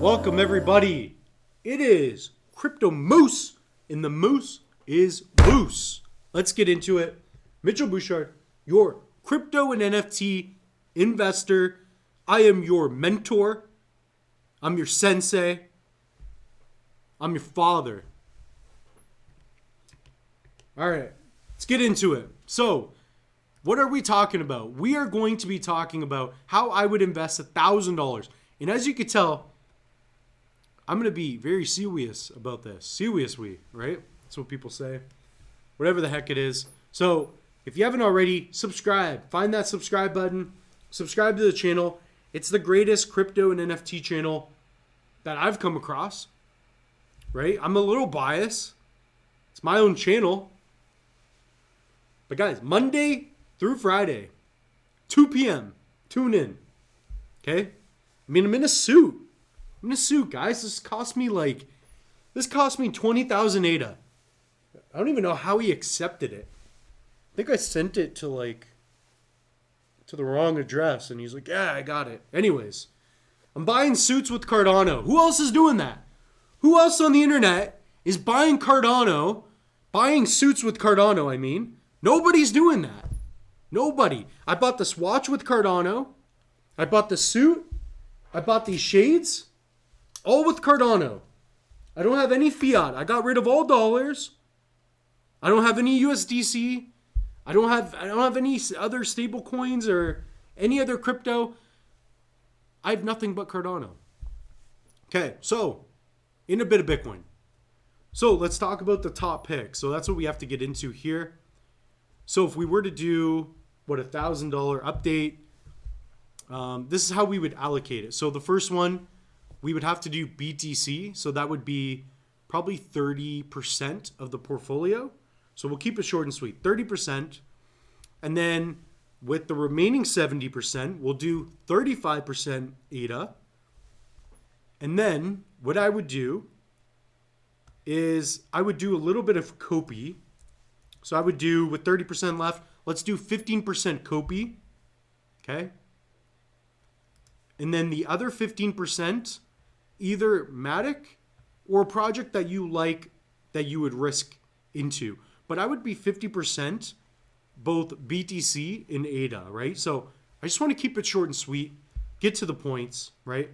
Welcome everybody. It is Crypto Moose, and the moose is loose. Let's get into it. Mitchell Bouchard, your crypto and NFT investor. I am your mentor. I'm your sensei. I'm your father. All right, let's get into it. So, what are we talking about? We are going to be talking about how I would invest $1,000. And as you can tell, I'm going to be very serious about this. Seriously, right? That's what people say. Whatever the heck it is. So, if you haven't already, subscribe. Find that subscribe button. Subscribe to the channel. It's the greatest crypto and NFT channel that I've come across. Right? I'm a little biased. It's my own channel. But guys, Monday through Friday, 2 p.m., tune in. Okay? I mean, I'm in a suit. Guys. This cost me 20,000 ADA. I don't even know how he accepted it. I think I sent it to the wrong address, and he's like, yeah, I got it. Anyways, I'm buying suits with Cardano. Who else is doing that? Who else on the internet is buying Cardano, buying suits with Cardano, I mean? Nobody's doing that. Nobody. I bought this watch with Cardano. I bought the suit. I bought these shades. All with Cardano. I don't have any fiat. I got rid of all dollars. I don't have any USDC. I don't have any other stable coins or any other crypto. I have nothing but Cardano. Okay, so in a bit of Bitcoin. So let's talk about the top pick. So that's what we have to get into here. So if we were to do $1,000 update, this is how we would allocate it. So the first one, we would have to do BTC. So that would be probably 30% of the portfolio. So we'll keep it short and sweet, 30%. And then with the remaining 70%, we'll do 35% ADA. And then what I would do is I would do a little bit of copy. So I would do, with 30% left, let's do 15% copy. Okay. And then the other 15%, either Matic or a project that you like that you would risk into. But I would be 50% both BTC and ADA, right? So I just want to keep it short and sweet, get to the points, right?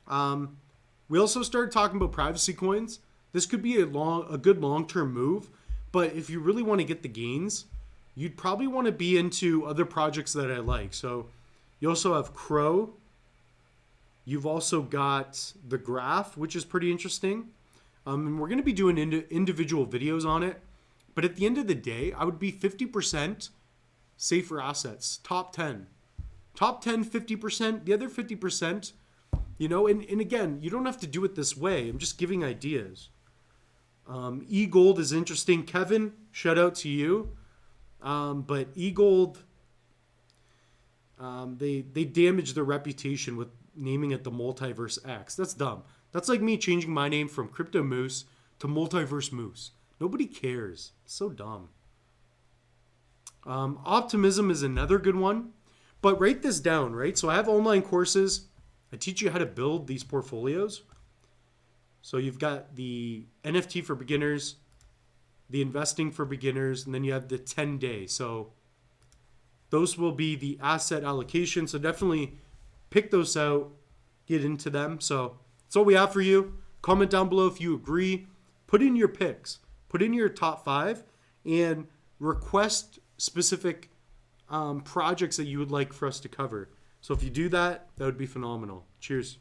We also started talking about privacy coins. This could be a good long-term move, but if you really want to get the gains, you'd probably want to be into other projects that I like. So you also have Crow. You've also got the Graph, which is pretty interesting. And we're going to be doing individual videos on it. But at the end of the day, I would be 50% safer assets. Top 10. Top 10, 50%. The other 50%, and again, you don't have to do it this way. I'm just giving ideas. eGold is interesting. Kevin, shout out to you. But eGold, they damaged their reputation with naming it the Multiverse X. That's dumb. That's like me changing my name from Crypto Moose to Multiverse Moose. Nobody cares. It's so dumb. Optimism is another good one. But write this down, right? So I have online courses. I teach you how to build these portfolios. So you've got the NFT for beginners, the investing for beginners, and then you have the 10-day. So those will be the asset allocation. So definitely pick those out, get into them. So that's all we have for you. Comment down below if you agree. Put in your picks. Put in your top 5 and request specific projects that you would like for us to cover. So if you do that, that would be phenomenal. Cheers.